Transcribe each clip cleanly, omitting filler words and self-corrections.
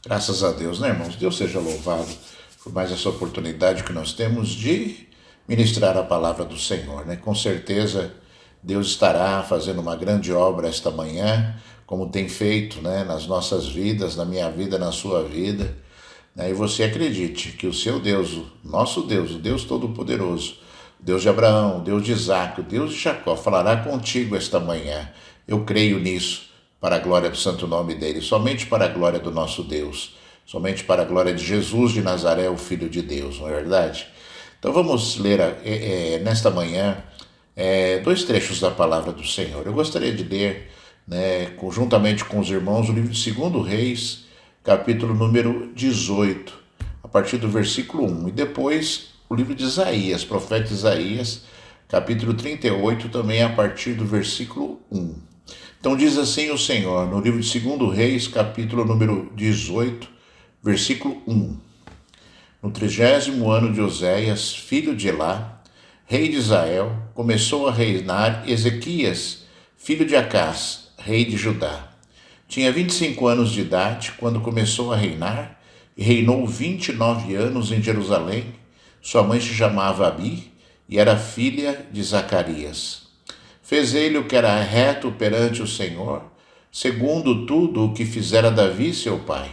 Graças a Deus, né, irmãos? Deus seja louvado por mais essa oportunidade que nós temos de ministrar a palavra do Senhor, né? Com certeza, Deus estará fazendo uma grande obra esta manhã, como tem feito, né, nas nossas vidas, na minha vida, na sua vida. Né? E você acredite que o seu Deus, o nosso Deus, o Deus Todo-Poderoso, o Deus de Abraão, o Deus de Isaac, o Deus de Jacó, falará contigo esta manhã. Eu creio nisso, para a glória do santo nome dele, somente para a glória do nosso Deus, somente para a glória de Jesus de Nazaré, o Filho de Deus, não é verdade? Então vamos ler nesta manhã dois trechos da palavra do Senhor. Eu gostaria de ler, né, conjuntamente com os irmãos, o livro de 2 Reis, capítulo número 18, a partir do versículo 1, e depois o livro de Isaías, profeta Isaías, capítulo 38, também a partir do versículo 1. Então diz assim o Senhor, no livro de 2 Reis, capítulo número 18, versículo 1. No 30º ano de Oséias, filho de Elá, rei de Israel, começou a reinar Ezequias, filho de Acás, rei de Judá. Tinha 25 anos de idade quando começou a reinar e reinou 29 anos em Jerusalém. Sua mãe se chamava Abi e era filha de Zacarias. Fez ele o que era reto perante o Senhor, segundo tudo o que fizera Davi, seu pai.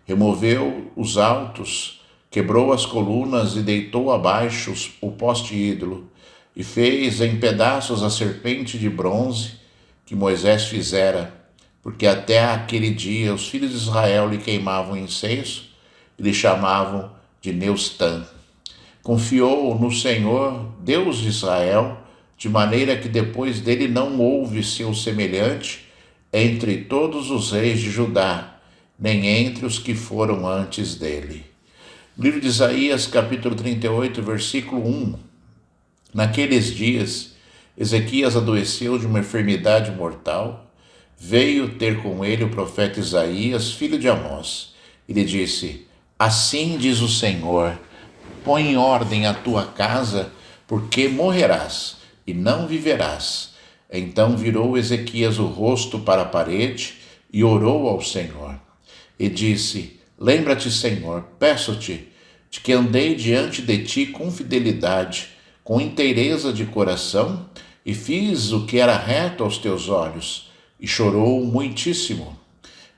Removeu os altos, quebrou as colunas e deitou abaixo o poste ídolo, e fez em pedaços a serpente de bronze que Moisés fizera, porque até aquele dia os filhos de Israel lhe queimavam incenso e lhe chamavam de Neustã. Confiou no Senhor, Deus de Israel, de maneira que depois dele não houve seu semelhante entre todos os reis de Judá, nem entre os que foram antes dele. Livro de Isaías, capítulo 38, versículo 1. Naqueles dias, Ezequias adoeceu de uma enfermidade mortal. Veio ter com ele o profeta Isaías, filho de Amós, e lhe disse: Assim diz o Senhor, põe em ordem a tua casa, porque morrerás e não viverás. Então virou Ezequias o rosto para a parede e orou ao Senhor. E disse: Lembra-te, Senhor, peço-te, de que andei diante de ti com fidelidade, com inteireza de coração, e fiz o que era reto aos teus olhos. E chorou muitíssimo.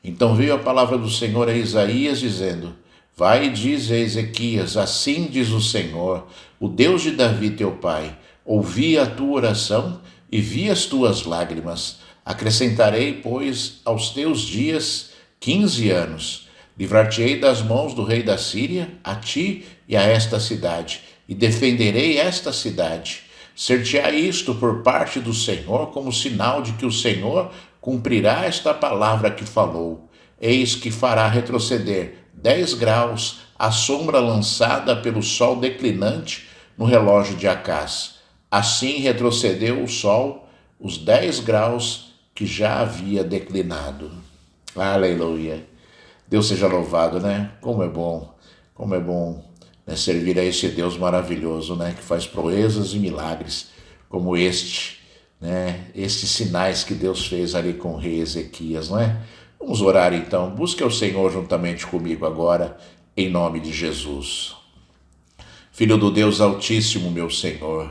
Então veio a palavra do Senhor a Isaías, dizendo: Vai e diz a Ezequias, assim diz o Senhor, o Deus de Davi teu pai, ouvi a tua oração e vi as tuas lágrimas. Acrescentarei, pois, aos teus dias 15 anos. Livrar-te-ei das mãos do rei da Síria, a ti e a esta cidade, e defenderei esta cidade. Ser-te-á isto por parte do Senhor como sinal de que o Senhor cumprirá esta palavra que falou. Eis que fará retroceder 10 graus a sombra lançada pelo sol declinante no relógio de Acás. Assim retrocedeu o sol os 10 graus que já havia declinado. Aleluia. Deus seja louvado, né? Como é bom, né, servir a esse Deus maravilhoso, né? Que faz proezas e milagres como este, né? Estes sinais que Deus fez ali com o rei Ezequias, não é? Vamos orar então. Busque o Senhor juntamente comigo agora, em nome de Jesus. Filho do Deus Altíssimo, meu Senhor,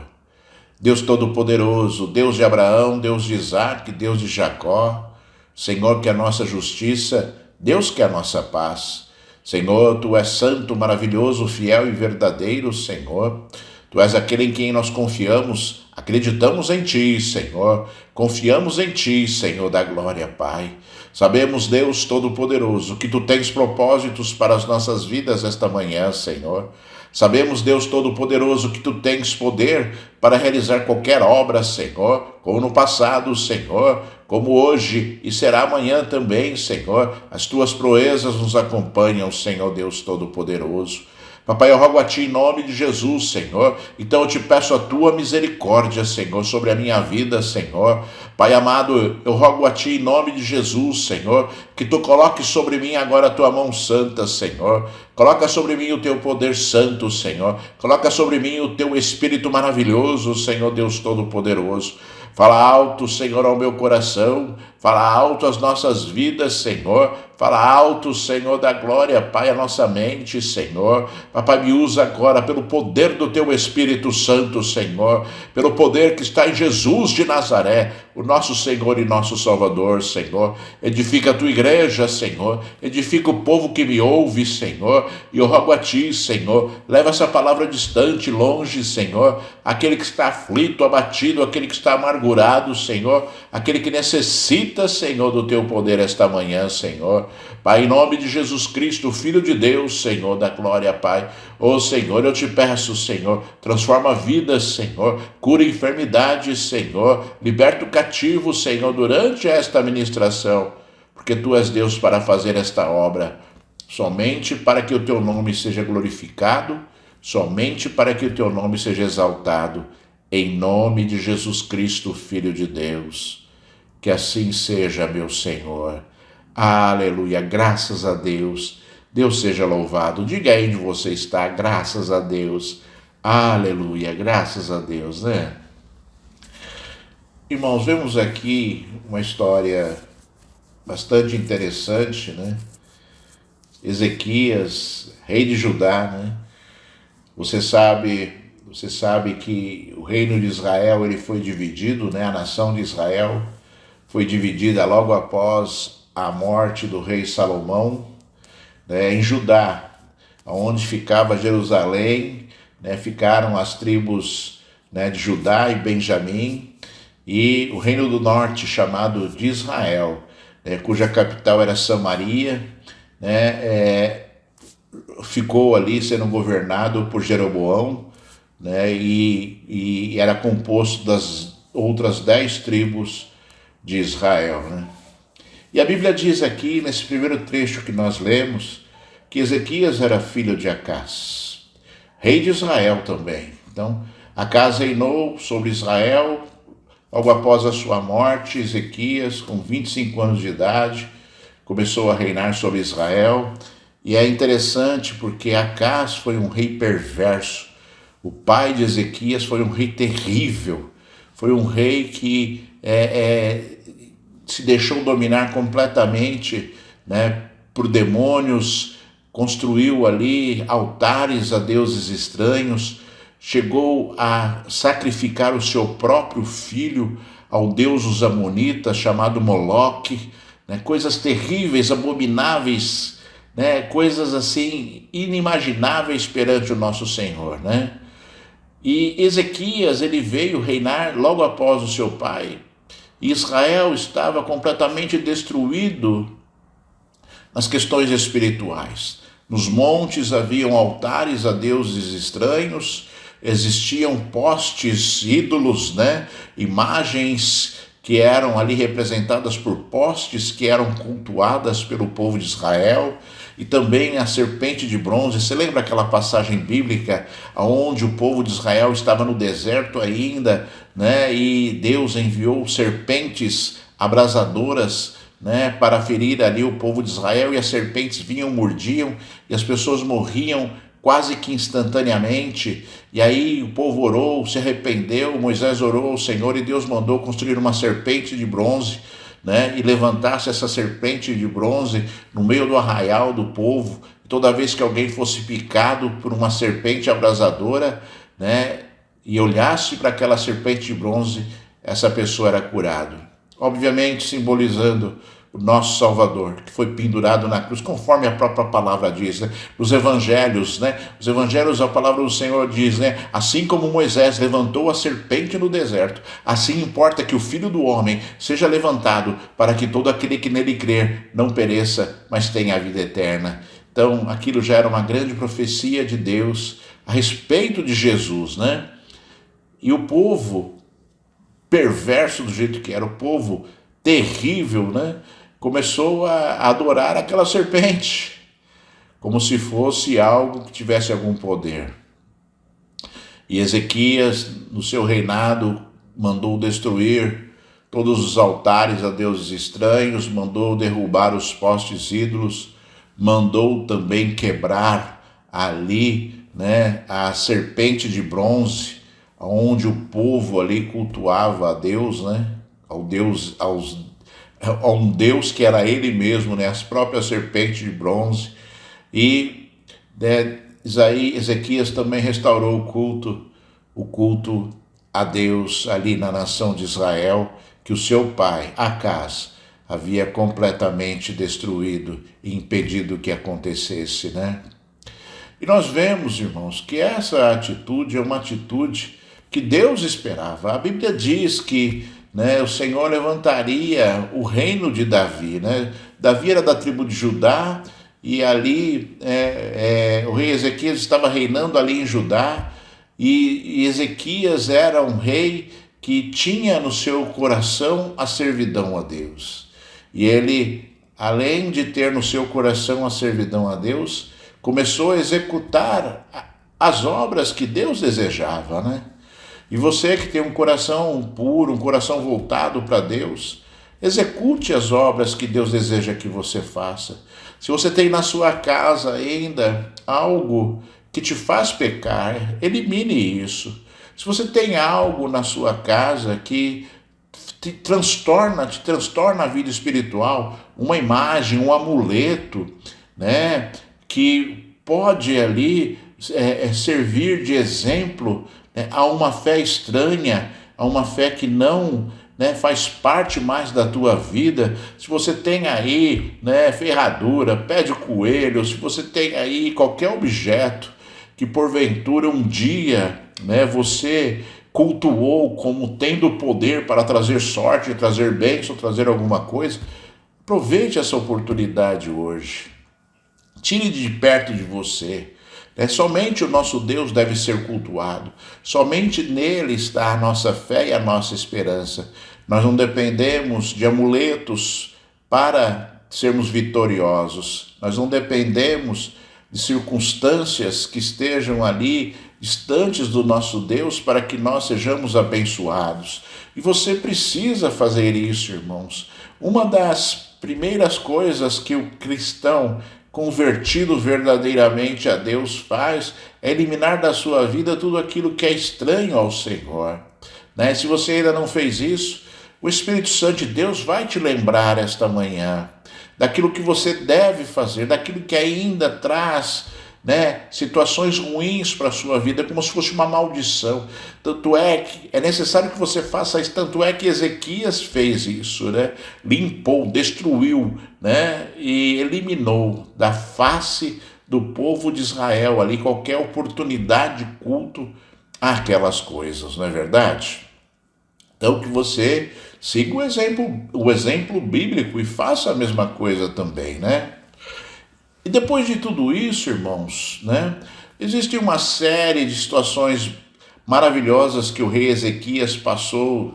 Deus Todo-Poderoso, Deus de Abraão, Deus de Isaac, Deus de Jacó, Senhor que é a nossa justiça, Deus que é a nossa paz. Senhor, Tu és santo, maravilhoso, fiel e verdadeiro, Senhor. Tu és aquele em quem nós confiamos, acreditamos em Ti, Senhor. Confiamos em Ti, Senhor da glória, Pai. Sabemos, Deus Todo-Poderoso, que Tu tens propósitos para as nossas vidas esta manhã, Senhor. Sabemos, Deus Todo-Poderoso, que Tu tens poder para realizar qualquer obra, Senhor, como no passado, Senhor, como hoje e será amanhã também, Senhor. As Tuas proezas nos acompanham, Senhor Deus Todo-Poderoso. Papai, eu rogo a Ti em nome de Jesus, Senhor. Então eu te peço a Tua misericórdia, Senhor, sobre a minha vida, Senhor. Pai amado, eu rogo a Ti em nome de Jesus, Senhor, que Tu coloques sobre mim agora a Tua mão santa, Senhor. Coloca sobre mim o Teu poder santo, Senhor. Coloca sobre mim o Teu Espírito maravilhoso, Senhor Deus Todo-Poderoso. Fala alto, Senhor, ao meu coração. Fala alto às nossas vidas, Senhor. Fala alto, Senhor da glória, Pai, a nossa mente, Senhor. Papai, me usa agora pelo poder do Teu Espírito Santo, Senhor, pelo poder que está em Jesus de Nazaré, o nosso Senhor e nosso Salvador, Senhor. Edifica a Tua igreja, Senhor. Edifica o povo que me ouve, Senhor. E eu rogo a Ti, Senhor, leva essa palavra distante, longe, Senhor. Aquele que está aflito, abatido, aquele que está amargurado, Senhor. Aquele que necessita, Senhor, do Teu poder esta manhã, Senhor. Pai, em nome de Jesus Cristo, Filho de Deus, Senhor da glória, Pai. Ô Senhor, eu te peço, Senhor, transforma vidas, Senhor, cura enfermidades, Senhor, liberta o cativo, Senhor, durante esta ministração, porque Tu és Deus para fazer esta obra, somente para que o Teu nome seja glorificado, somente para que o Teu nome seja exaltado, em nome de Jesus Cristo, Filho de Deus. Que assim seja, meu Senhor. Aleluia, graças a Deus. Deus seja louvado. Diga aí onde você está, graças a Deus. Aleluia, graças a Deus, né? Irmãos, vemos aqui uma história bastante interessante, né? Ezequias, rei de Judá, né? Você sabe que o reino de Israel ele foi dividido, né? A nação de Israel foi dividida logo após a morte do rei Salomão, né, em Judá, onde ficava Jerusalém, né, ficaram as tribos, né, de Judá e Benjamim, e o reino do norte, chamado de Israel, né, cuja capital era Samaria, né, ficou ali sendo governado por Jeroboão, né, e era composto das outras 10 tribos de Israel, né? E a Bíblia diz aqui, nesse primeiro trecho que nós lemos, que Ezequias era filho de Acás, rei de Israel também. Então, Acás reinou sobre Israel, logo após a sua morte, Ezequias, com 25 anos de idade, começou a reinar sobre Israel. E é interessante porque Acás foi um rei perverso. O pai de Ezequias foi um rei terrível, foi um rei que se deixou dominar completamente, né, por demônios, construiu ali altares a deuses estranhos, chegou a sacrificar o seu próprio filho ao deus dos amonitas, chamado Moloque, né, coisas terríveis, abomináveis, né, coisas assim inimagináveis perante o nosso Senhor, né? E Ezequias, ele veio reinar logo após o seu pai. Israel estava completamente destruído nas questões espirituais. Nos montes haviam altares a deuses estranhos, existiam postes, ídolos, né? Imagens que eram ali representadas por postes que eram cultuadas pelo povo de Israel, e também a serpente de bronze. Você lembra aquela passagem bíblica onde o povo de Israel estava no deserto ainda, né? E Deus enviou serpentes abrasadoras, né, para ferir ali o povo de Israel, e as serpentes vinham, mordiam, e as pessoas morriam quase que instantaneamente. E aí o povo orou, se arrependeu, Moisés orou ao Senhor e Deus mandou construir uma serpente de bronze, né, e levantasse essa serpente de bronze no meio do arraial do povo. Toda vez que alguém fosse picado por uma serpente abrasadora, né, e olhasse para aquela serpente de bronze, essa pessoa era curada. Obviamente simbolizando o nosso Salvador, que foi pendurado na cruz, conforme a própria palavra diz, né? Nos evangelhos, né? Os evangelhos, a palavra do Senhor diz, né? Assim como Moisés levantou a serpente no deserto, assim importa que o Filho do Homem seja levantado, para que todo aquele que nele crer não pereça, mas tenha a vida eterna. Então, aquilo já era uma grande profecia de Deus a respeito de Jesus, né? E o povo perverso do jeito que era, o povo terrível, né, começou a adorar aquela serpente, como se fosse algo que tivesse algum poder. E Ezequias, no seu reinado, mandou destruir todos os altares a deuses estranhos, mandou derrubar os postes ídolos, mandou também quebrar ali, né, a serpente de bronze, onde o povo ali cultuava a Deus, né? a um Deus que era ele mesmo, né, as próprias serpentes de bronze. E Ezequias também restaurou o culto a Deus ali na nação de Israel, que o seu pai, Acaz, havia completamente destruído e impedido que acontecesse, né? E nós vemos, irmãos, que essa atitude é uma atitude que Deus esperava. A Bíblia diz que, né, o Senhor levantaria o reino de Davi, né? Davi era da tribo de Judá, e ali o rei Ezequias estava reinando ali em Judá, e Ezequias era um rei que tinha no seu coração a servidão a Deus. E ele, além de ter no seu coração a servidão a Deus, começou a executar as obras que Deus desejava, né? E você que tem um coração puro, um coração voltado para Deus, execute as obras que Deus deseja que você faça. Se você tem na sua casa ainda algo que te faz pecar, elimine isso. Se você tem algo na sua casa que te transtorna a vida espiritual, uma imagem, um amuleto, né, que pode ali servir de exemplo, né, a uma fé estranha, a uma fé que não, né, faz parte mais da tua vida. Se você tem aí, né, ferradura, pé de coelho, se você tem aí qualquer objeto que porventura um dia, né, você cultuou como tendo poder para trazer sorte, trazer bênção, trazer alguma coisa, aproveite essa oportunidade hoje. Tire de perto de você. Somente o nosso Deus deve ser cultuado. Somente nele está a nossa fé e a nossa esperança. Nós não dependemos de amuletos para sermos vitoriosos. Nós não dependemos de circunstâncias que estejam ali distantes do nosso Deus para que nós sejamos abençoados. E você precisa fazer isso, irmãos. Uma das primeiras coisas que o cristão convertido verdadeiramente a Deus faz é eliminar da sua vida tudo aquilo que é estranho ao Senhor, né? Se você ainda não fez isso, o Espírito Santo de Deus vai te lembrar esta manhã daquilo que você deve fazer, daquilo que ainda traz, né, situações ruins para a sua vida, como se fosse uma maldição. Tanto é que é necessário que você faça isso. Tanto é que Ezequias fez isso, né? Limpou, destruiu, né, e eliminou da face do povo de Israel ali qualquer oportunidade de culto àquelas coisas, não é verdade? Então que você siga o exemplo bíblico e faça a mesma coisa também, né? E depois de tudo isso, irmãos, né, existe uma série de situações maravilhosas que o rei Ezequias passou,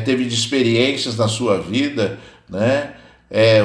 teve de experiências na sua vida, né?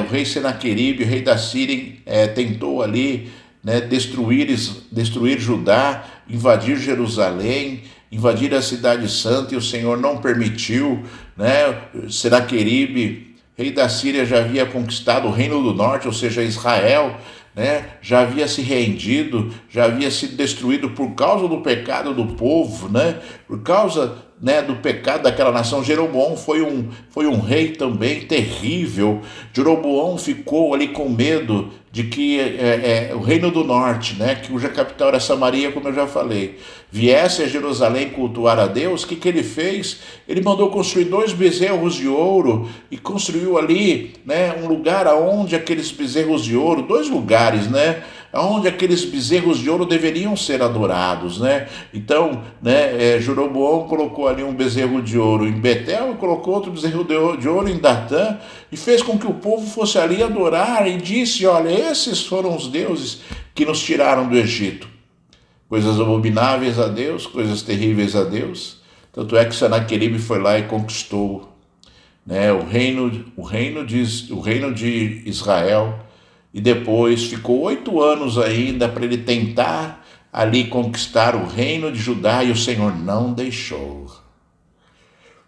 O rei Senaqueribe, o rei da Síria, tentou ali, né, destruir Judá, invadir Jerusalém, invadir a cidade santa, e o Senhor não permitiu, né? Senaqueribe, rei da Síria, já havia conquistado o reino do norte, ou seja, Israel, né, já havia se rendido, já havia sido destruído por causa do pecado do povo, né, por causa, né, do pecado daquela nação. Jeroboão foi um rei também terrível. Jeroboão ficou ali com medo de que o reino do norte, né, cuja capital era Samaria, como eu já falei, viesse a Jerusalém cultuar a Deus. O que ele fez? Ele mandou construir 2 bezerros de ouro e construiu ali, né, um lugar aonde aqueles bezerros de ouro, 2 lugares, né, onde aqueles bezerros de ouro deveriam ser adorados, né? Então, né, Jeroboão colocou ali um bezerro de ouro em Betel e colocou outro bezerro de ouro em Datã, e fez com que o povo fosse ali adorar, e disse: olha, esses foram os deuses que nos tiraram do Egito. Coisas abomináveis a Deus, coisas terríveis a Deus. Tanto é que Senaqueribe foi lá e conquistou, né, o reino de Israel. E depois ficou 8 anos ainda para ele tentar ali conquistar o reino de Judá, e o Senhor não deixou.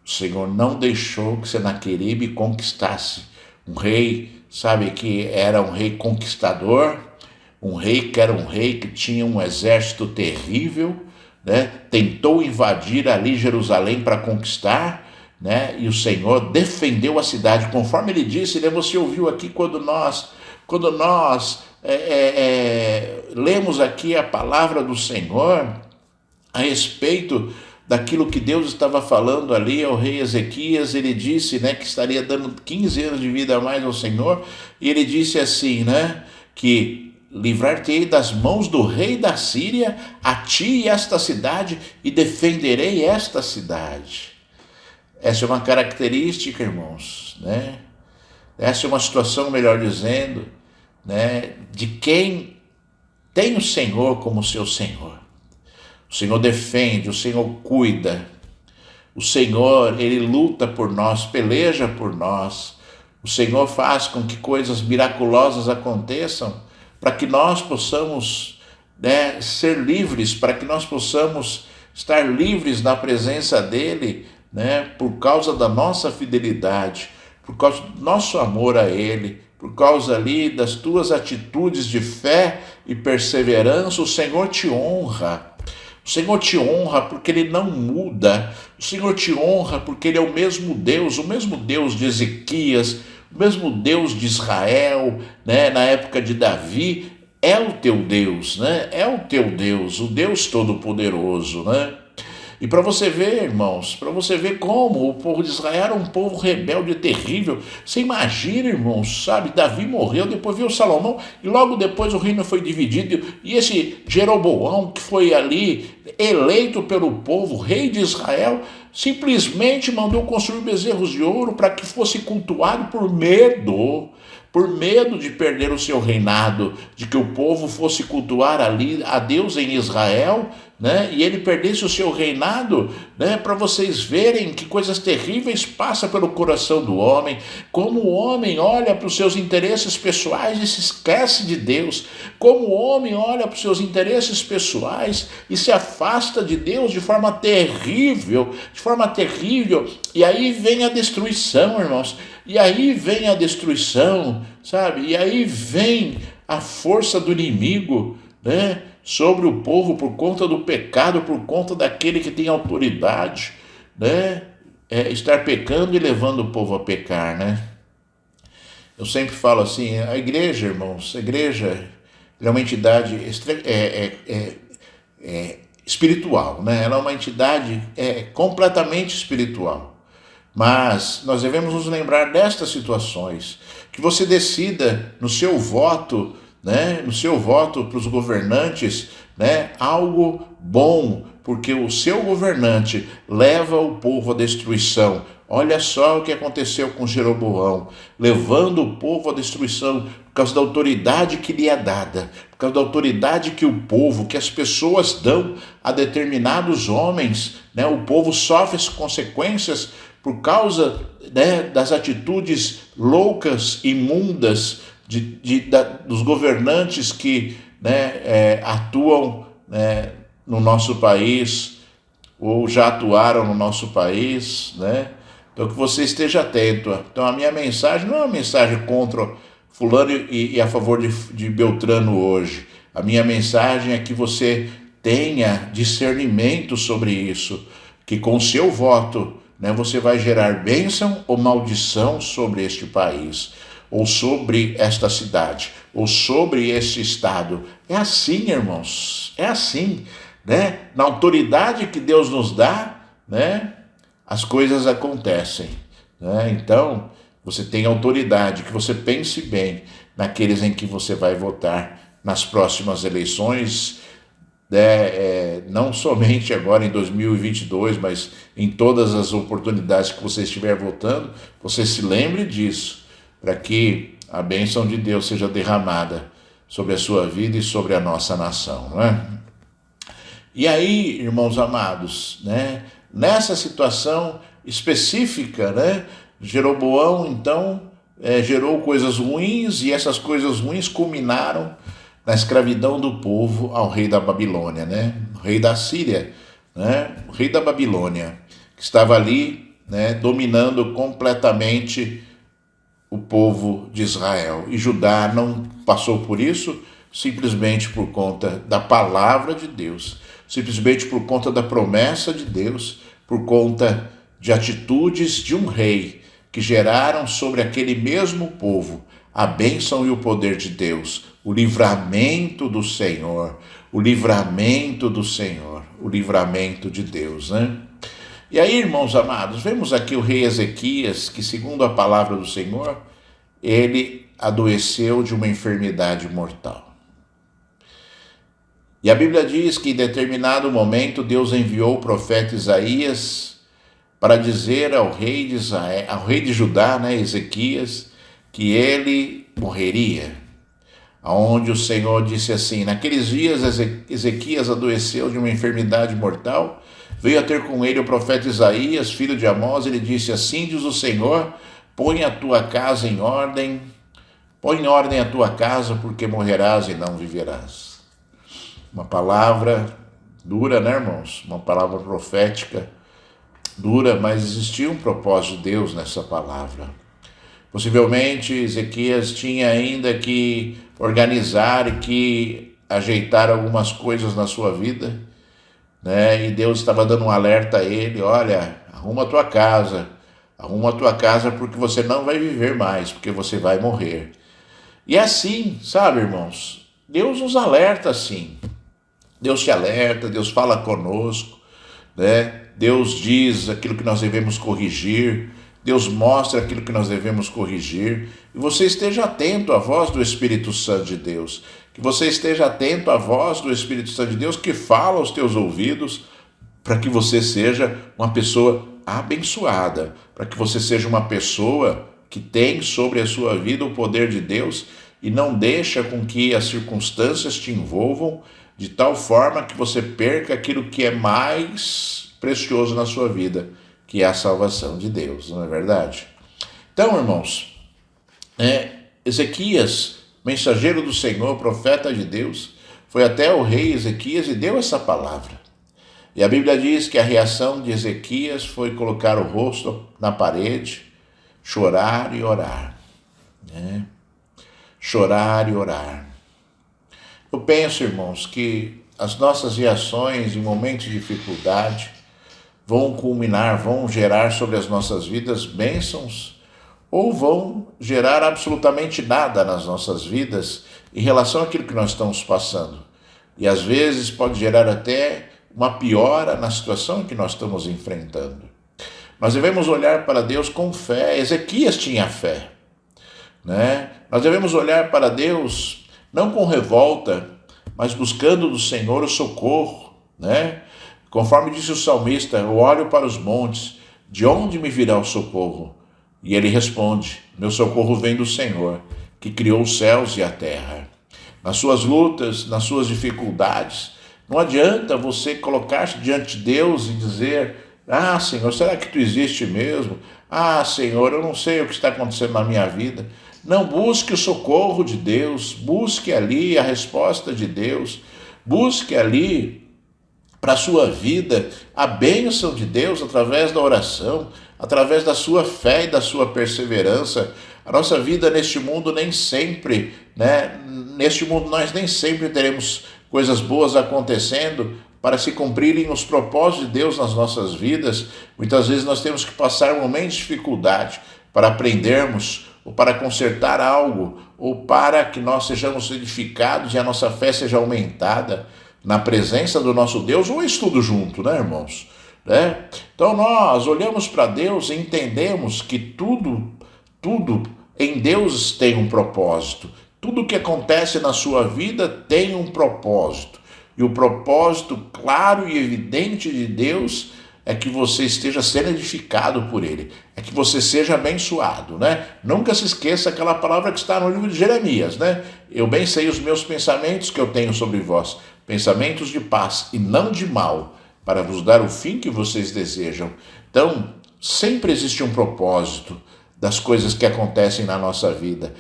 O Senhor não deixou que Senaqueribe conquistasse. Um rei, sabe, que era um rei conquistador, um rei que era um rei que tinha um exército terrível, né? Tentou invadir ali Jerusalém para conquistar, né? E o Senhor defendeu a cidade, conforme ele disse, né? Você ouviu aqui quando nós lemos aqui a palavra do Senhor a respeito daquilo que Deus estava falando ali ao rei Ezequias. Ele disse, né, que estaria dando 15 anos de vida a mais ao Senhor, e ele disse assim, né, que livrar-te-ei das mãos do rei da Síria, a ti e esta cidade, e defenderei esta cidade. Essa é uma característica, irmãos, né? Essa é uma situação, melhor dizendo, né, de quem tem o Senhor como seu Senhor. O Senhor defende, o Senhor cuida, o Senhor, ele luta por nós, peleja por nós. O Senhor faz com que coisas miraculosas aconteçam para que nós possamos, né, ser livres, para que nós possamos estar livres na presença dele, né, por causa da nossa fidelidade, por causa do nosso amor a ele, por causa ali das tuas atitudes de fé e perseverança. O Senhor te honra. O Senhor te honra porque ele não muda. O Senhor te honra porque ele é o mesmo Deus de Ezequias, o mesmo Deus de Israel, né, na época de Davi. É o teu Deus, né? É o teu Deus, o Deus Todo-Poderoso, né? E para você ver, irmãos, para você ver como o povo de Israel era um povo rebelde e terrível. Você imagina, irmãos, sabe, Davi morreu, depois veio Salomão, e logo depois o reino foi dividido, e esse Jeroboão, que foi ali eleito pelo povo, rei de Israel, simplesmente mandou construir bezerros de ouro para que fosse cultuado por medo de perder o seu reinado, de que o povo fosse cultuar ali a Deus em Israel, né? E ele perdesse o seu reinado, né? Para vocês verem que coisas terríveis passam pelo coração do homem, como o homem olha para os seus interesses pessoais e se esquece de Deus, como o homem olha para os seus interesses pessoais e se afasta de Deus de forma terrível, e aí vem a destruição, irmãos. E aí vem a destruição, sabe? E aí vem a força do inimigo, né, sobre o povo por conta do pecado, por conta daquele que tem autoridade, né? Estar pecando e levando o povo a pecar, né? Eu sempre falo assim, a igreja, irmãos, a igreja é uma entidade espiritual, né? Ela é uma entidade completamente espiritual. Mas nós devemos nos lembrar destas situações, que você decida no seu voto, né, no seu voto para os governantes, né, algo bom, porque o seu governante leva o povo à destruição. Olha só o que aconteceu com Jeroboão, levando o povo à destruição por causa da autoridade que lhe é dada, por causa da autoridade que o povo, que as pessoas dão a determinados homens, né? O povo sofre as consequências por causa, né, das atitudes loucas, imundas dos governantes que, né, atuam, né, no nosso país, ou já atuaram no nosso país, né? Então que você esteja atento. Então a minha mensagem não é uma mensagem contra fulano e a favor de Beltrano hoje. A minha mensagem é que você tenha discernimento sobre isso, que com o seu voto, né, você vai gerar bênção ou maldição sobre este país, ou sobre esta cidade, ou sobre este estado. É assim, irmãos, é assim, né? Na autoridade que Deus nos dá, né, as coisas acontecem, né? Então, você tem autoridade, que você pense bem naqueles em que você vai votar nas próximas eleições, não somente agora em 2022, mas em todas as oportunidades que você estiver votando, você se lembre disso, para que a bênção de Deus seja derramada sobre a sua vida e sobre a nossa nação, não é? E aí, irmãos amados, né, nessa situação específica, né, Jeroboão, então, gerou coisas ruins, e essas coisas ruins culminaram na escravidão do povo ao rei da Babilônia, né, o rei da Síria, né, o rei da Babilônia, que estava ali, né, dominando completamente o povo de Israel. E Judá não passou por isso simplesmente por conta da palavra de Deus, simplesmente por conta da promessa de Deus, por conta de atitudes de um rei que geraram sobre aquele mesmo povo a bênção e o poder de Deus, o livramento do Senhor, o livramento do Senhor, o livramento de Deus, né? E aí, irmãos amados, vemos aqui o rei Ezequias, que segundo a palavra do Senhor, ele adoeceu de uma enfermidade mortal. E a Bíblia diz que em determinado momento Deus enviou o profeta Isaías para dizer ao rei de Israel, ao rei de Judá, né, Ezequias, que ele morreria. Onde o Senhor disse assim: naqueles dias Ezequias adoeceu de uma enfermidade mortal, veio a ter com ele o profeta Isaías, filho de Amós, ele disse: assim diz o Senhor, põe a tua casa em ordem, põe em ordem a tua casa, porque morrerás e não viverás. Uma palavra dura, né, irmãos? Uma palavra profética dura, mas existia um propósito de Deus nessa palavra. Possivelmente Ezequias tinha ainda que organizar e que ajeitar algumas coisas na sua vida, né? E Deus estava dando um alerta a ele: olha, arruma a tua casa porque você não vai viver mais, porque você vai morrer. E é assim, sabe, irmãos? Deus nos alerta assim. Deus te alerta, Deus fala conosco, né? Deus diz aquilo que nós devemos corrigir, Deus mostra aquilo que nós devemos corrigir, e você esteja atento à voz do Espírito Santo de Deus, que você esteja atento à voz do Espírito Santo de Deus que fala aos teus ouvidos, para que você seja uma pessoa abençoada, para que você seja uma pessoa que tem sobre a sua vida o poder de Deus e não deixa com que as circunstâncias te envolvam de tal forma que você perca aquilo que é mais precioso na sua vida, que é a salvação de Deus, não é verdade? Então, irmãos, Ezequias, mensageiro do Senhor, profeta de Deus, foi até o rei Ezequias e deu essa palavra. E a Bíblia diz que a reação de Ezequias foi colocar o rosto na parede, chorar e orar, né? Chorar e orar. Eu penso, irmãos, que as nossas reações em momentos de dificuldade vão culminar, vão gerar sobre as nossas vidas bênçãos ou vão gerar absolutamente nada nas nossas vidas em relação àquilo que nós estamos passando. E às vezes pode gerar até uma piora na situação que nós estamos enfrentando. Nós devemos olhar para Deus com fé. Ezequias tinha fé, né? Nós devemos olhar para Deus não com revolta, mas buscando do Senhor o socorro, né? Conforme disse o salmista: eu olho para os montes, de onde me virá o socorro? E ele responde: meu socorro vem do Senhor, que criou os céus e a terra. Nas suas lutas, nas suas dificuldades, não adianta você colocar-se diante de Deus e dizer: ah, Senhor, será que tu existe mesmo? Ah, Senhor, eu não sei o que está acontecendo na minha vida. Não, busque o socorro de Deus, busque ali a resposta de Deus, busque ali para a sua vida a bênção de Deus através da oração, através da sua fé e da sua perseverança. A nossa vida neste mundo nem sempre, né? Neste mundo nós nem sempre teremos coisas boas acontecendo para se cumprirem os propósitos de Deus nas nossas vidas. Muitas vezes nós temos que passar momentos de dificuldade para aprendermos, ou para consertar algo, ou para que nós sejamos edificados e a nossa fé seja aumentada na presença do nosso Deus, ou estudo junto, né, irmãos? Né? Então nós olhamos para Deus e entendemos que tudo em Deus tem um propósito. Tudo que acontece na sua vida tem um propósito. E o propósito claro e evidente de Deus é que você esteja sendo edificado por Ele, é que você seja abençoado, né? Nunca se esqueça aquela palavra que está no livro de Jeremias, né? Eu bem sei os meus pensamentos que eu tenho sobre vós, pensamentos de paz e não de mal, para vos dar o fim que vocês desejam. Então, sempre existe um propósito das coisas que acontecem na nossa vida.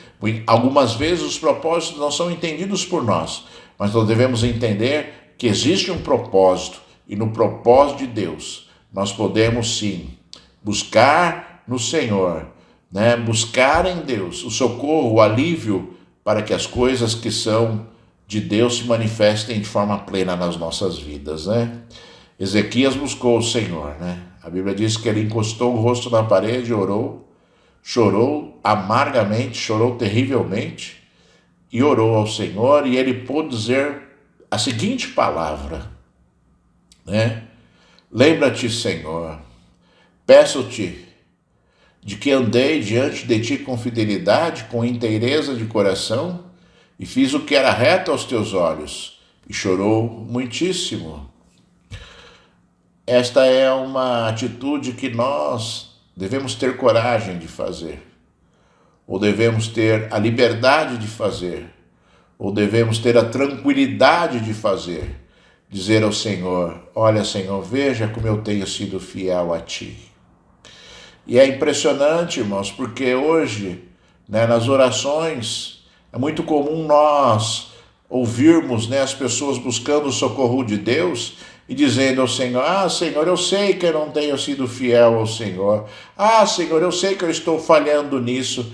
Algumas vezes os propósitos não são entendidos por nós, mas nós devemos entender que existe um propósito, e no propósito de Deus nós podemos sim buscar no Senhor, né? Buscar em Deus o socorro, o alívio, para que as coisas que são de Deus se manifestem de forma plena nas nossas vidas, né? Ezequias buscou o Senhor, né? A Bíblia diz que ele encostou o rosto na parede, orou, chorou amargamente, chorou terrivelmente e orou ao Senhor, e ele pôde dizer a seguinte palavra, né? Lembra-te, Senhor, peço-te de que andei diante de ti com fidelidade, com inteireza de coração, e fiz o que era reto aos teus olhos, e chorou muitíssimo. Esta é uma atitude que nós devemos ter coragem de fazer, ou devemos ter a liberdade de fazer, ou devemos ter a tranquilidade de fazer, dizer ao Senhor, olha, Senhor, veja como eu tenho sido fiel a ti. E é impressionante, irmãos, porque hoje, né, nas orações, é muito comum nós ouvirmos, né, as pessoas buscando o socorro de Deus e dizendo ao Senhor, Senhor, eu sei que eu não tenho sido fiel ao Senhor. Senhor, eu sei que eu estou falhando nisso.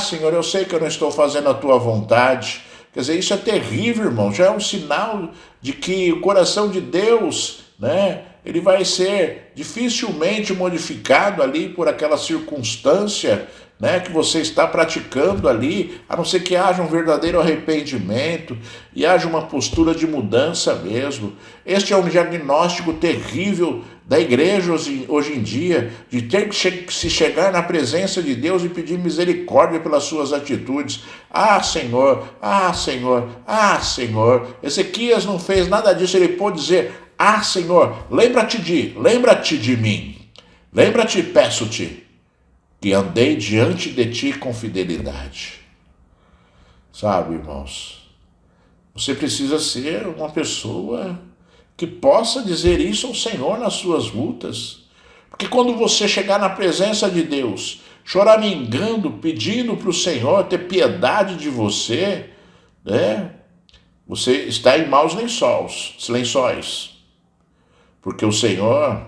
Senhor, eu sei que eu não estou fazendo a tua vontade. Quer dizer, isso é terrível, irmão. Já é um sinal de que o coração de Deus, né, ele vai ser dificilmente modificado ali por aquela circunstância, né, que você está praticando ali, a não ser que haja um verdadeiro arrependimento e haja uma postura de mudança mesmo. Este é um diagnóstico terrível da igreja hoje em dia, de ter que se chegar na presença de Deus e pedir misericórdia pelas suas atitudes. Senhor, Senhor, Senhor. Ezequias não fez nada disso, ele pôde dizer, Senhor, lembra-te de mim, lembra-te, peço-te, que andei diante de ti com fidelidade. Sabe, irmãos, você precisa ser uma pessoa que possa dizer isso ao Senhor nas suas lutas. Porque quando você chegar na presença de Deus, choramingando, pedindo para o Senhor ter piedade de você, né? Você está em maus lençóis. Porque o Senhor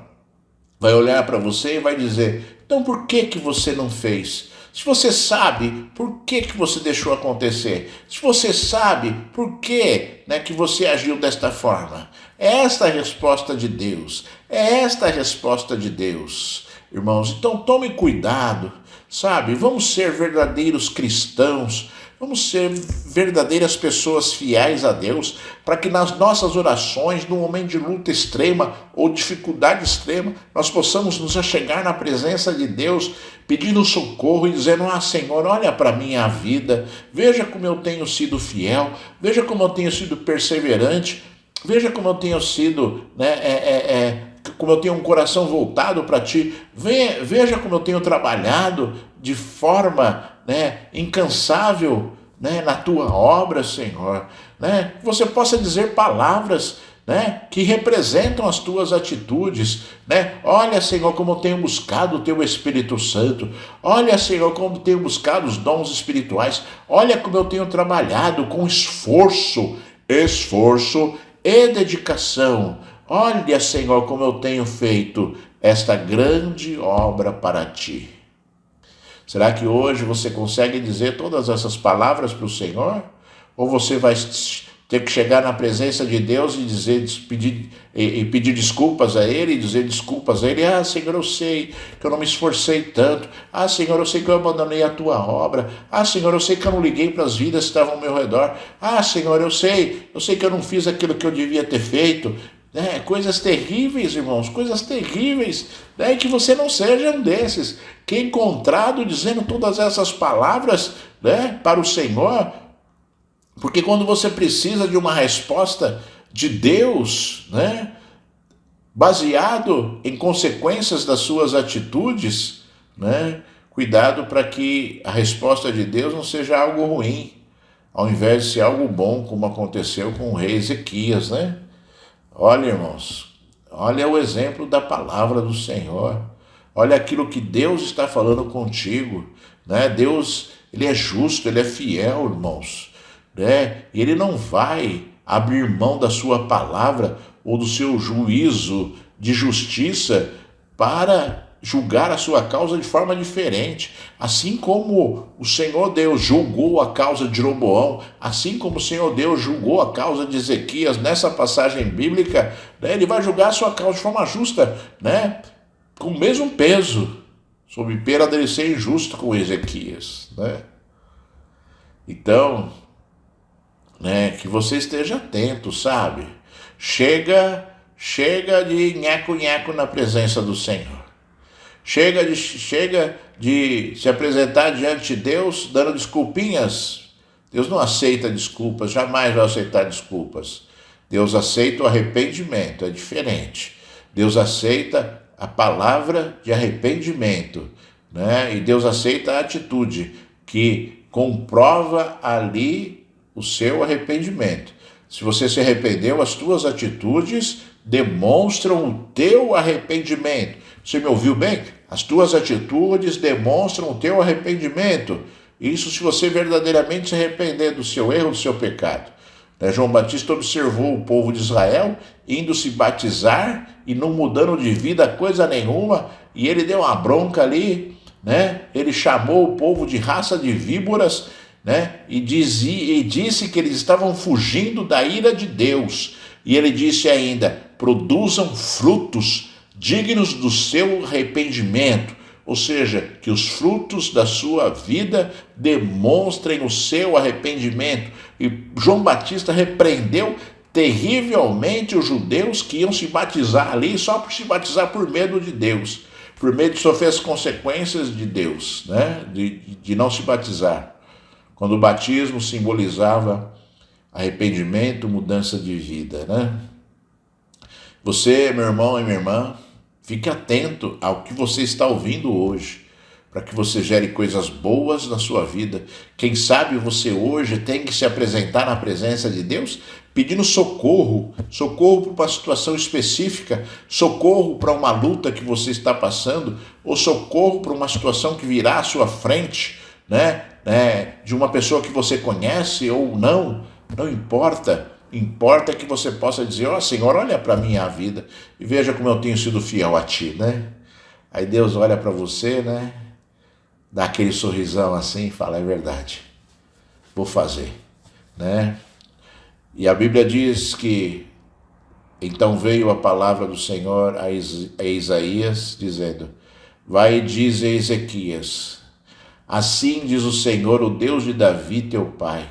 vai olhar para você e vai dizer, então por que você não fez? Se você sabe, por que você deixou acontecer? Se você sabe, por que, né, que você agiu desta forma? É esta a resposta de Deus. É esta a resposta de Deus. Irmãos, então tome cuidado, sabe? Vamos ser verdadeiros cristãos. Vamos ser verdadeiras pessoas fiéis a Deus, para que nas nossas orações, no momento de luta extrema ou dificuldade extrema, nós possamos nos achegar na presença de Deus, pedindo socorro e dizendo, Senhor, olha para a minha vida, veja como eu tenho sido fiel, veja como eu tenho sido perseverante, veja como eu tenho sido, como eu tenho um coração voltado para ti, veja como eu tenho trabalhado de forma, incansável, na tua obra, Senhor, que você possa dizer palavras, que representam as tuas atitudes, olha, Senhor, como eu tenho buscado o teu Espírito Santo, olha, Senhor, como eu tenho buscado os dons espirituais, olha como eu tenho trabalhado com esforço e dedicação, olha, Senhor, como eu tenho feito esta grande obra para ti. Será que hoje você consegue dizer todas essas palavras para o Senhor? Ou você vai ter que chegar na presença de Deus e pedir desculpas a Ele, e dizer desculpas a Ele? Senhor, eu sei que eu não me esforcei tanto. Senhor, eu sei que eu abandonei a tua obra. Senhor, eu sei que eu não liguei para as vidas que estavam ao meu redor. Senhor, eu sei que eu não fiz aquilo que eu devia ter feito. Coisas terríveis, irmãos, coisas terríveis, e que você não seja um desses, que é encontrado dizendo todas essas palavras, para o Senhor, porque quando você precisa de uma resposta de Deus, baseado em consequências das suas atitudes, cuidado para que a resposta de Deus não seja algo ruim, ao invés de ser algo bom, como aconteceu com o rei Ezequias, Olha, irmãos, olha o exemplo da palavra do Senhor, olha aquilo que Deus está falando contigo, Deus, Ele é justo, Ele é fiel, irmãos, e Ele não vai abrir mão da sua palavra ou do seu juízo de justiça para julgar a sua causa de forma diferente. Assim como o Senhor Deus julgou a causa de Jeroboão, assim como o Senhor Deus julgou a causa de Ezequias nessa passagem bíblica, Ele vai julgar a sua causa de forma justa, com o mesmo peso, sob pena dele ser injusto com Ezequias, né? Então, né, que você esteja atento, sabe? Chega de nheco-nheco na presença do Senhor. Chega de se apresentar diante de Deus dando desculpinhas. Deus não aceita desculpas, jamais vai aceitar desculpas. Deus aceita o arrependimento, é diferente. Deus aceita a palavra de arrependimento, né? E Deus aceita a atitude que comprova ali o seu arrependimento. Se você se arrependeu, as tuas atitudes demonstram o teu arrependimento. Você me ouviu bem? As tuas atitudes demonstram o teu arrependimento. Isso se você verdadeiramente se arrepender do seu erro, do seu pecado. João Batista observou o povo de Israel indo se batizar e não mudando de vida coisa nenhuma, e ele deu uma bronca ali, né? Ele chamou o povo de raça de víboras, né? E disse que eles estavam fugindo da ira de Deus. E ele disse ainda: produzam frutos dignos do seu arrependimento. Ou seja, que os frutos da sua vida demonstrem o seu arrependimento. E João Batista repreendeu terrivelmente os judeus que iam se batizar ali só por se batizar por medo de Deus, por medo de sofrer as consequências de Deus, né? de não se batizar. Quando o batismo simbolizava arrependimento, mudança de vida, né? Você, meu irmão e minha irmã, fique atento ao que você está ouvindo hoje, para que você gere coisas boas na sua vida. Quem sabe você hoje tem que se apresentar na presença de Deus pedindo socorro para uma situação específica, socorro para uma luta que você está passando, ou socorro para uma situação que virá à sua frente, né? De uma pessoa que você conhece ou não, não importa. Importa que você possa dizer: ó Senhor, olha para a minha vida e veja como eu tenho sido fiel a Ti, né? Aí Deus olha para você, né? Dá aquele sorrisão assim e fala: é verdade, vou fazer, né? E a Bíblia diz que então veio a palavra do Senhor a Isaías dizendo: vai e diz a Ezequias, assim diz o Senhor, o Deus de Davi teu pai,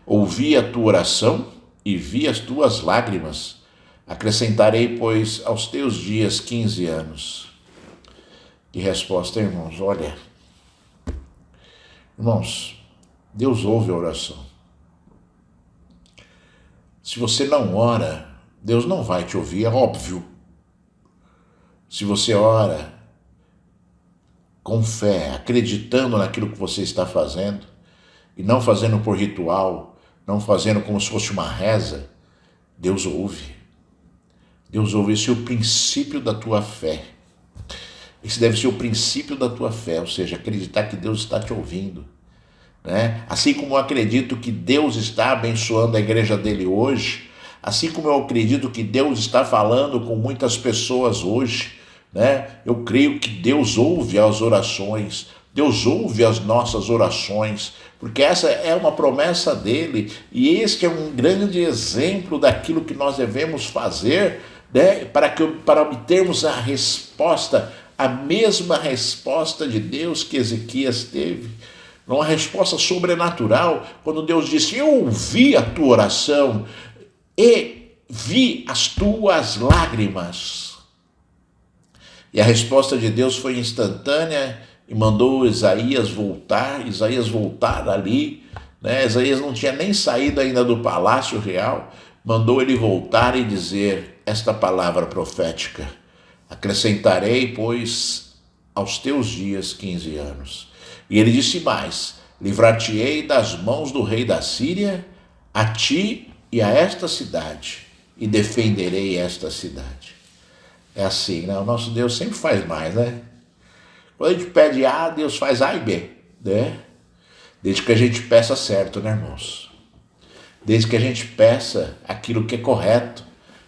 ouvi a tua oração e vi as tuas lágrimas, acrescentarei, pois, aos teus dias 15 anos. Que resposta, irmãos? Olha, irmãos, Deus ouve a oração. Se você não ora, Deus não vai te ouvir, é óbvio. Se você ora com fé, acreditando naquilo que você está fazendo, e não fazendo por ritual, não fazendo como se fosse uma reza, Deus ouve. Deus ouve. Esse é o princípio da tua fé. Esse deve ser o princípio da tua fé, ou seja, acreditar que Deus está te ouvindo, né? Assim como eu acredito que Deus está abençoando a igreja dele hoje, assim como eu acredito que Deus está falando com muitas pessoas hoje, né? Eu creio que Deus ouve as orações, Deus ouve as nossas orações, porque essa é uma promessa dele, e este é um grande exemplo daquilo que nós devemos fazer, né, para obtermos a resposta, a mesma resposta de Deus que Ezequias teve, uma resposta sobrenatural, quando Deus disse: eu ouvi a tua oração e vi as tuas lágrimas. E a resposta de Deus foi instantânea, e mandou Isaías voltar ali, né? Isaías não tinha nem saído ainda do palácio real, mandou ele voltar e dizer esta palavra profética: acrescentarei, pois, aos teus dias 15 anos. E ele disse mais: livrar-te-ei das mãos do rei da Síria, a ti e a esta cidade, e defenderei esta cidade. É assim, né? O nosso Deus sempre faz mais, né? Quando a gente pede A, Deus faz A e B, né? Desde que a gente peça certo, né, irmãos? Desde que a gente peça aquilo que é correto,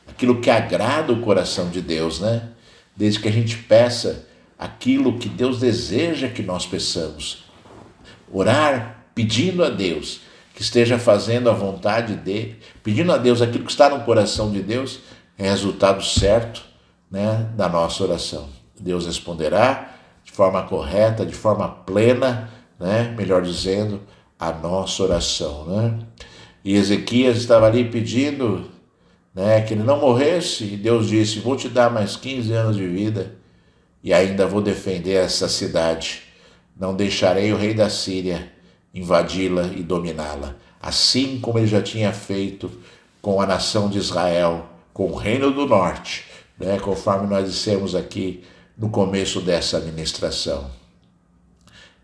aquilo que agrada o coração de Deus, né? Desde que a gente peça aquilo que Deus deseja que nós peçamos. Orar pedindo a Deus que esteja fazendo a vontade dele, pedindo a Deus aquilo que está no coração de Deus, é resultado certo, né, da nossa oração. Deus responderá de forma correta, de forma plena, né? Melhor dizendo, a nossa oração, né? E Ezequias estava ali pedindo, né, que ele não morresse, e Deus disse: vou te dar mais 15 anos de vida e ainda vou defender essa cidade. Não deixarei o rei da Síria invadi-la e dominá-la, assim como ele já tinha feito com a nação de Israel, com o reino do norte, né, conforme nós dissemos aqui no começo dessa ministração.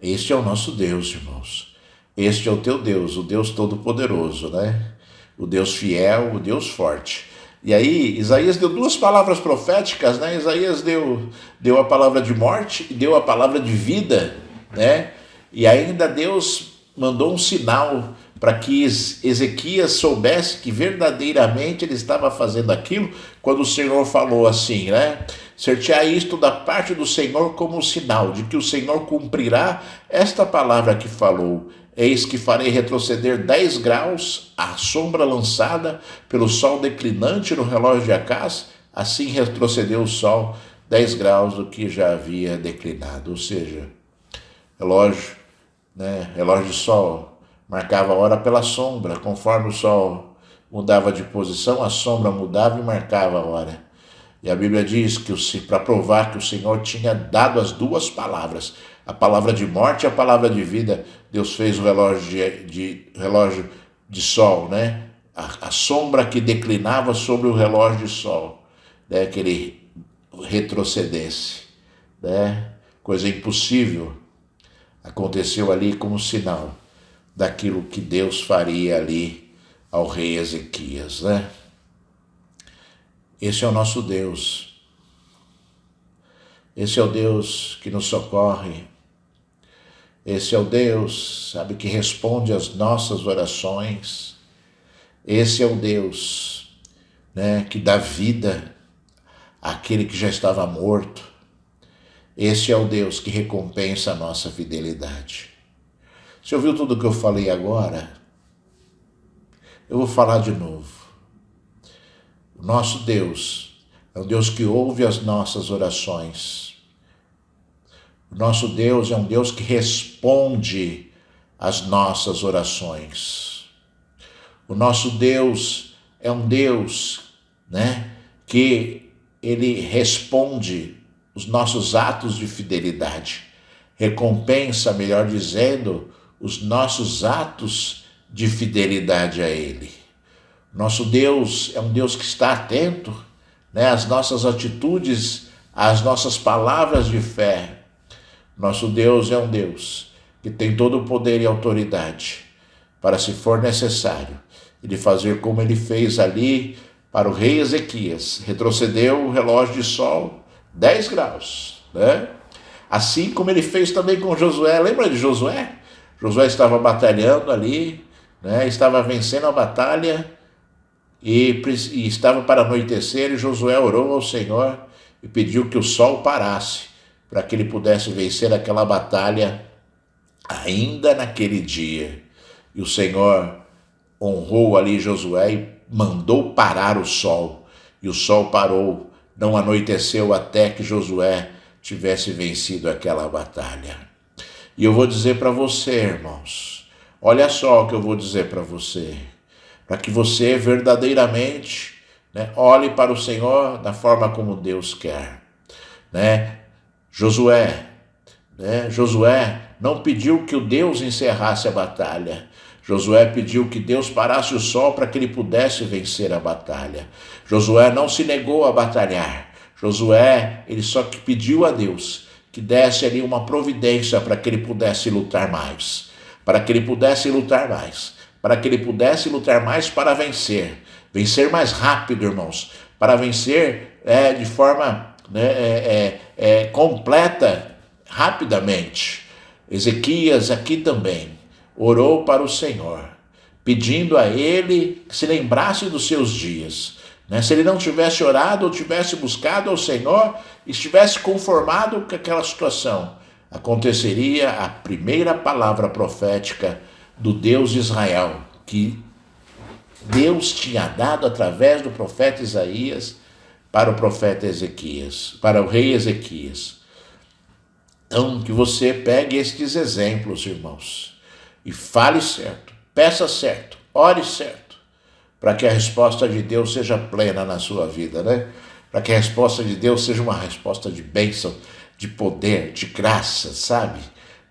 Este é o nosso Deus, irmãos. Este é o teu Deus, o Deus Todo-Poderoso, né? O Deus fiel, o Deus forte. E aí, Isaías deu duas palavras proféticas, né? Isaías deu a palavra de morte e deu a palavra de vida, né? E ainda Deus mandou um sinal para que Ezequias soubesse que verdadeiramente ele estava fazendo aquilo, quando o Senhor falou assim, né? Certeai isto da parte do Senhor como um sinal de que o Senhor cumprirá esta palavra que falou. Eis que farei retroceder 10 graus a sombra lançada pelo sol declinante no relógio de Acás. Assim retrocedeu o sol 10 graus do que já havia declinado. Ou seja, relógio, né? Relógio de sol marcava a hora pela sombra. Conforme o sol mudava de posição, a sombra mudava e marcava a hora. E a Bíblia diz que para provar que o Senhor tinha dado as duas palavras, a palavra de morte e a palavra de vida, Deus fez o relógio de sol, né? A sombra que declinava sobre o relógio de sol, né? Que ele retrocedesse, né? Coisa impossível aconteceu ali como sinal daquilo que Deus faria ali ao rei Ezequias, né? Esse é o nosso Deus. Esse é o Deus que nos socorre. Esse é o Deus, sabe, que responde às nossas orações. Esse é o Deus, né, que dá vida àquele que já estava morto. Esse é o Deus que recompensa a nossa fidelidade. Você ouviu tudo o que eu falei agora? Eu vou falar de novo. O nosso Deus é um Deus que ouve as nossas orações. O nosso Deus é um Deus que responde às nossas orações. O nosso Deus é um Deus, né, que ele responde os nossos atos de fidelidade. Recompensa, melhor dizendo, os nossos atos de fidelidade a ele. Nosso Deus é um Deus que está atento, né, às nossas atitudes, às nossas palavras de fé. Nosso Deus é um Deus que tem todo o poder e autoridade para, se for necessário, ele fazer como ele fez ali para o rei Ezequias. Retrocedeu o relógio de sol 10 graus, né? Assim como ele fez também com Josué. Lembra de Josué? Josué estava batalhando ali, né? Estava vencendo a batalha, e estava para anoitecer, e Josué orou ao Senhor e pediu que o sol parasse para que ele pudesse vencer aquela batalha ainda naquele dia. E o Senhor honrou ali Josué e mandou parar o sol. E o sol parou, não anoiteceu até que Josué tivesse vencido aquela batalha. E eu vou dizer para você, irmãos, olha só o que eu vou dizer para você, para que você verdadeiramente, né, olhe para o Senhor da forma como Deus quer, né? Josué não pediu que o Deus encerrasse a batalha. Josué pediu que Deus parasse o sol para que ele pudesse vencer a batalha. Josué não se negou a batalhar. Josué, ele só que pediu a Deus que desse ali uma providência para que ele pudesse lutar mais, para que ele pudesse lutar mais, para que ele pudesse lutar mais para vencer mais rápido, irmãos, para vencer de forma completa, rapidamente. Ezequias aqui também orou para o Senhor, pedindo a ele que se lembrasse dos seus dias, né? Se ele não tivesse orado ou tivesse buscado ao Senhor, estivesse conformado com aquela situação, aconteceria a primeira palavra profética do Deus de Israel, que Deus tinha dado através do profeta Isaías para o profeta Ezequias, para o rei Ezequias. Então, que você pegue estes exemplos, irmãos, e fale certo, peça certo, ore certo, para que a resposta de Deus seja plena na sua vida, né? Para que a resposta de Deus seja uma resposta de bênção, de poder, de graça, sabe?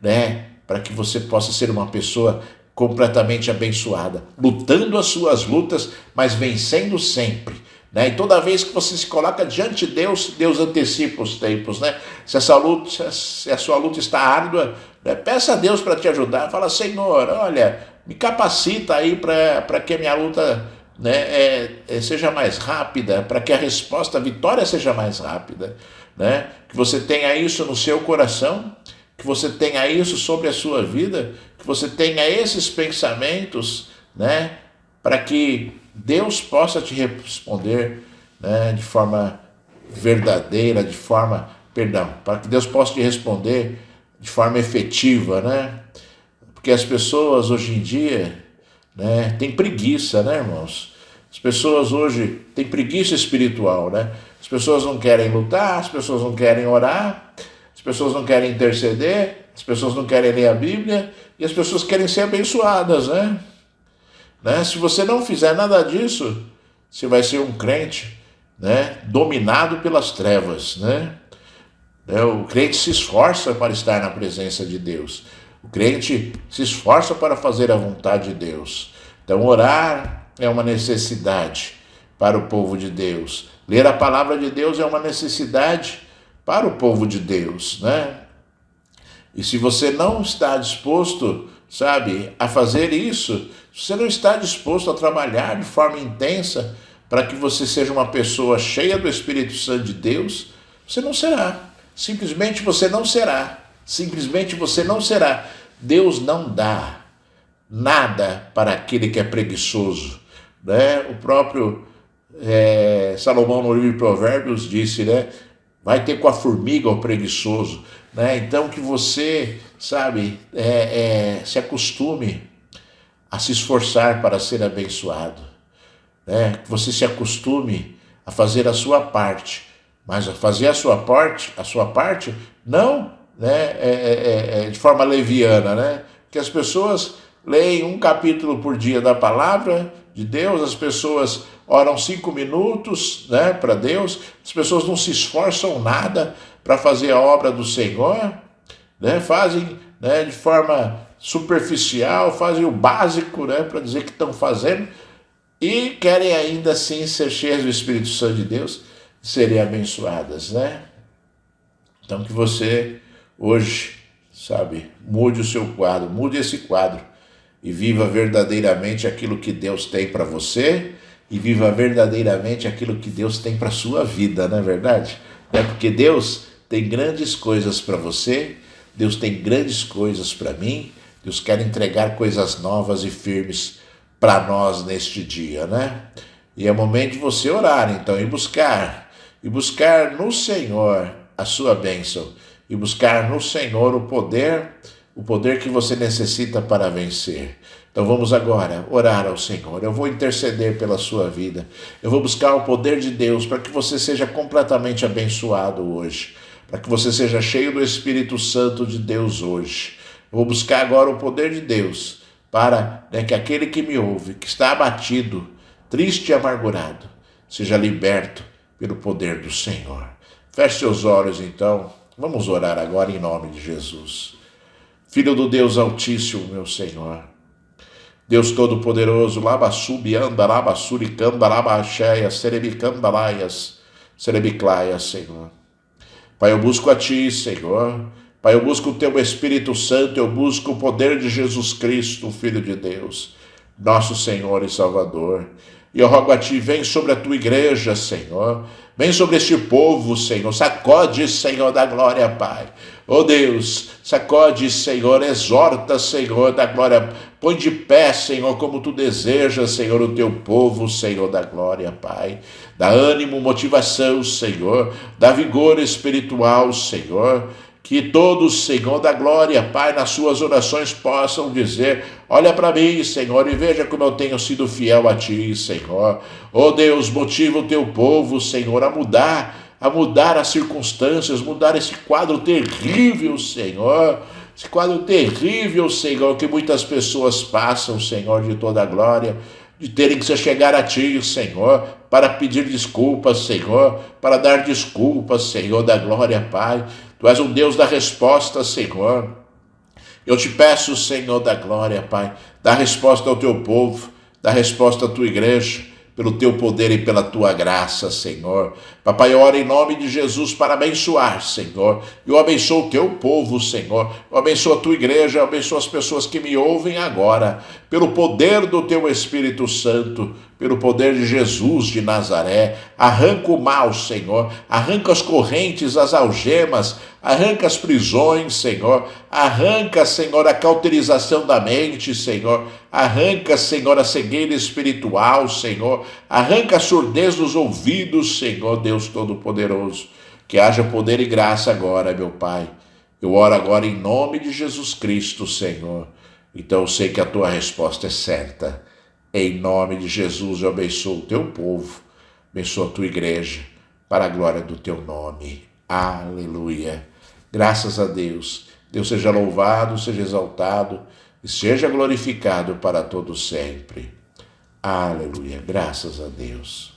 Né? Para que você possa ser uma pessoa completamente abençoada, lutando as suas lutas, mas vencendo sempre. Né? E toda vez que você se coloca diante de Deus, Deus antecipa os tempos. Né? Se a sua luta está árdua, né? Peça a Deus para te ajudar. Fala, Senhor, olha, me capacita aí para que a minha luta, né, seja mais rápida, para que a resposta, a vitória seja mais rápida. Né? Que você tenha isso no seu coração, que você tenha isso sobre a sua vida, que você tenha esses pensamentos, né, para que Deus possa te responder, né, de forma verdadeira, para que Deus possa te responder de forma efetiva, né? Porque as pessoas hoje em dia, né, têm preguiça, né, irmãos? As pessoas hoje têm preguiça espiritual, né? As pessoas não querem lutar, as pessoas não querem orar, as pessoas não querem interceder, as pessoas não querem ler a Bíblia e as pessoas querem ser abençoadas, né? Se você não fizer nada disso, você vai ser um crente, né, dominado pelas trevas, né? O crente se esforça para estar na presença de Deus. O crente se esforça para fazer a vontade de Deus. Então, orar é uma necessidade para o povo de Deus. Ler a palavra de Deus é uma necessidade para o povo de Deus, né? E se você não está disposto, sabe, a fazer isso, se você não está disposto a trabalhar de forma intensa para que você seja uma pessoa cheia do Espírito Santo de Deus, você não será. Simplesmente você não será. Simplesmente você não será. Deus não dá nada para aquele que é preguiçoso, né? O próprio Salomão no livro de Provérbios disse, né? Vai ter com a formiga o preguiçoso, né? Então que você, sabe, se acostume a se esforçar para ser abençoado, né? Que você se acostume a fazer a sua parte, mas a fazer a sua parte não, né, de forma leviana, né? Que as pessoas leem um capítulo por dia da palavra de Deus, as pessoas oram 5 minutos, né, para Deus, as pessoas não se esforçam nada para fazer a obra do Senhor, né? Fazem, né, de forma superficial, fazem o básico, né, para dizer que estão fazendo e querem ainda assim ser cheias do Espírito Santo de Deus, serem abençoadas, né? Então que você hoje, sabe, mude o seu quadro, mude esse quadro e viva verdadeiramente aquilo que Deus tem para você e viva verdadeiramente aquilo que Deus tem para a sua vida, não é verdade? Porque Deus tem grandes coisas para você, Deus tem grandes coisas para mim, Deus quer entregar coisas novas e firmes para nós neste dia, né? E é momento de você orar, então, e buscar no Senhor a sua bênção, e buscar no Senhor o poder que você necessita para vencer. Então vamos agora orar ao Senhor. Eu vou interceder pela sua vida. Eu vou buscar o poder de Deus para que você seja completamente abençoado hoje, para que você seja cheio do Espírito Santo de Deus hoje. Eu vou buscar agora o poder de Deus para, né, que aquele que me ouve, que está abatido, triste e amargurado, seja liberto pelo poder do Senhor. Feche seus olhos então. Vamos orar agora em nome de Jesus. Filho do Deus Altíssimo, meu Senhor, Deus Todo-Poderoso, labassubianda, labassuricanda, labaxéia, serebicandalaias, serebiclaias, Senhor. Pai, eu busco a Ti, Senhor. Pai, eu busco o Teu Espírito Santo, eu busco o poder de Jesus Cristo, Filho de Deus, nosso Senhor e Salvador. E eu rogo a Ti, vem sobre a Tua igreja, Senhor. Vem sobre este povo, Senhor. Sacode, Senhor, da glória, Pai. Oh Deus, sacode, Senhor, exorta, Senhor, da glória. Põe de pé, Senhor, como Tu desejas, Senhor, o Teu povo, Senhor, da glória, Pai. Dá ânimo, motivação, Senhor. Dá vigor espiritual, Senhor. Que todos, Senhor da glória, Pai, nas suas orações possam dizer: olha para mim, Senhor, e veja como eu tenho sido fiel a Ti, Senhor. Oh Deus, motiva o Teu povo, Senhor, a mudar as circunstâncias, mudar esse quadro terrível, Senhor. Esse quadro terrível, Senhor, que muitas pessoas passam, Senhor, de toda a glória, de terem que se chegar a Ti, Senhor, para pedir desculpas, Senhor, para dar desculpas, Senhor da glória, Pai. Tu és um Deus da resposta, Senhor. Eu te peço, Senhor da glória, Pai, dá resposta ao Teu povo, dá resposta à Tua igreja, pelo Teu poder e pela Tua graça, Senhor. Papai, eu oro em nome de Jesus para abençoar, Senhor. Eu abençoo o Teu povo, Senhor. Eu abençoo a Tua igreja, eu abençoo as pessoas que me ouvem agora, pelo poder do Teu Espírito Santo, pelo poder de Jesus de Nazaré. Arranca o mal, Senhor. Arranca as correntes, as algemas, arranca as prisões, Senhor. Arranca, Senhor, a cauterização da mente, Senhor. Arranca, Senhor, a cegueira espiritual, Senhor. Arranca a surdez dos ouvidos, Senhor, Deus Todo-Poderoso. Que haja poder e graça agora, meu Pai. Eu oro agora em nome de Jesus Cristo, Senhor. Então eu sei que a Tua resposta é certa. Em nome de Jesus eu abençoo o Teu povo, abençoo a Tua igreja, para a glória do Teu nome. Aleluia. Graças a Deus. Deus seja louvado, seja exaltado e seja glorificado para todo sempre. Aleluia. Graças a Deus.